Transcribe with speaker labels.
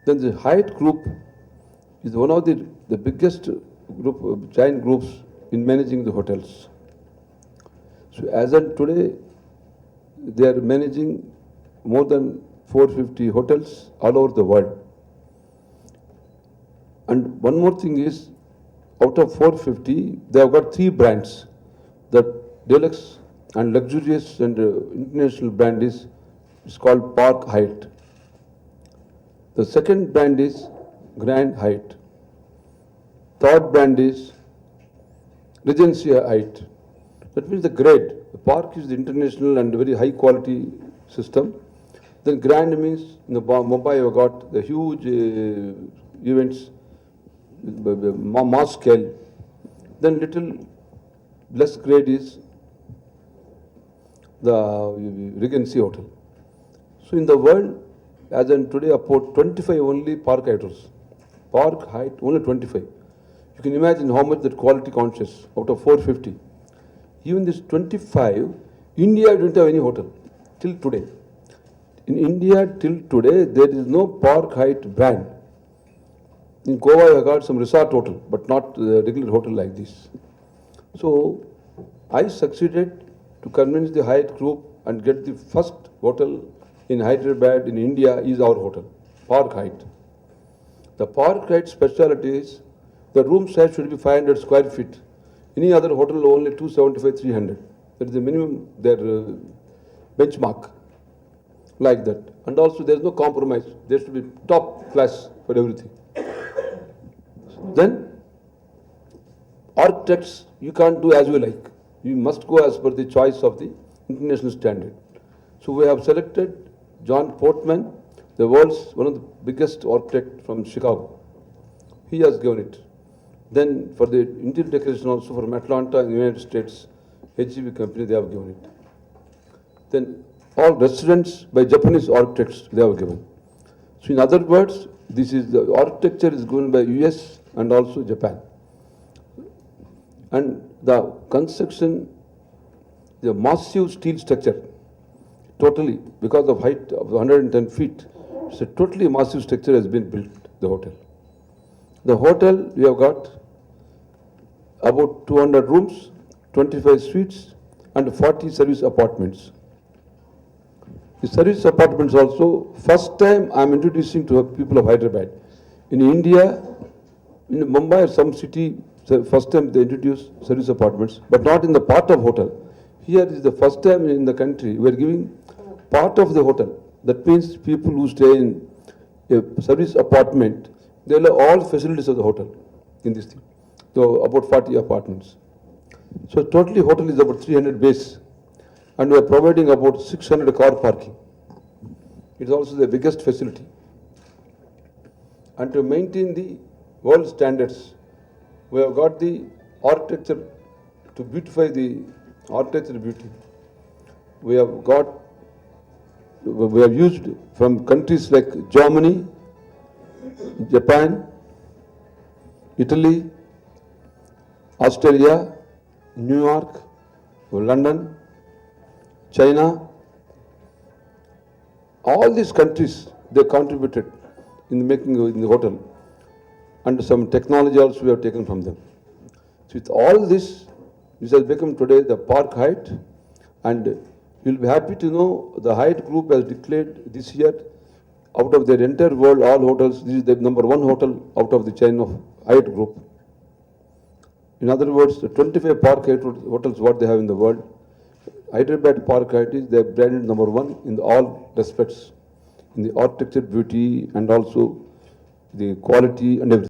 Speaker 1: Then the Hyatt Group is one of the biggest group, giant groups in managing the hotels. So as of today, they are managing more than 450 hotels all over the world. And one more thing is, out of 450, they have got 3 brands. The deluxe and luxurious and international brand is called Park Hyatt. The second brand is Grand Hyatt. Third brand is Regency Hyatt. That means the grade. The Park is the international and very high quality system. Then Grand means in the Mumbai you have got the huge events, mass scale. Then little less grade is the Regency Hotel. So in the world, as in today, about 25 only Park Hyatts. Park Hyatt, only 25. You can imagine how much that quality conscious out of 450. Even this 25, India didn't have any hotel till today. In India till today, there is no Park Hyatt brand. In Goa, I got some resort hotel, but not the regular hotel like this. So I succeeded to convince the Hyatt Group and get the first hotel in Hyderabad in India is our hotel, Park Hyatt. The Park Hyatt specialty is the room size should be 500 square feet. Any other hotel only 275, 300. That is the minimum, their benchmark, like that. And also there is no compromise. There should be top class for everything. Then architects, you can't do as you like. You must go as per the choice of the international standard. So we have selected John Portman, the world's one of the biggest architect from Chicago. He has given it. Then for the interior decoration also from Atlanta in the United States, HGV company, they have given it. Then all restaurants by Japanese architects, they have given. So in other words, this is the architecture is given by US and also Japan. And the construction, the massive steel structure, totally, because of height of 110 feet, it's a totally massive structure has been built, the hotel. The hotel, we have got about 200 rooms, 25 suites, and 40 service apartments. The service apartments also, first time I am introducing to people of Hyderabad. In India, in Mumbai or some city, first time they introduced service apartments, but not in the part of hotel. Here is the first time in the country we are giving part of the hotel. That means people who stay in a service apartment, they will have all facilities of the hotel in this thing. So about 40 apartments. So totally hotel is about 300 base, and we are providing about 600 car parking. It is also the biggest facility. And to maintain the world standards, we have got the architecture to beautify the architecture beauty. We have used from countries like Germany, Japan, Italy, Australia, New York, London, China. All these countries, they contributed in making in the hotel, and some technology also we have taken from them. So with all this has become today the Park Hyatt, and you will be happy to know the Hyatt Group has declared this year, out of their entire world, all hotels, this is the number 1 hotel out of the chain of Hyatt Group. In other words, the 25 Park Hyatt hotels what they have in the world, Hyderabad Park Hyatt is their branded number 1 in all respects, in the architecture beauty and also the quality and everything.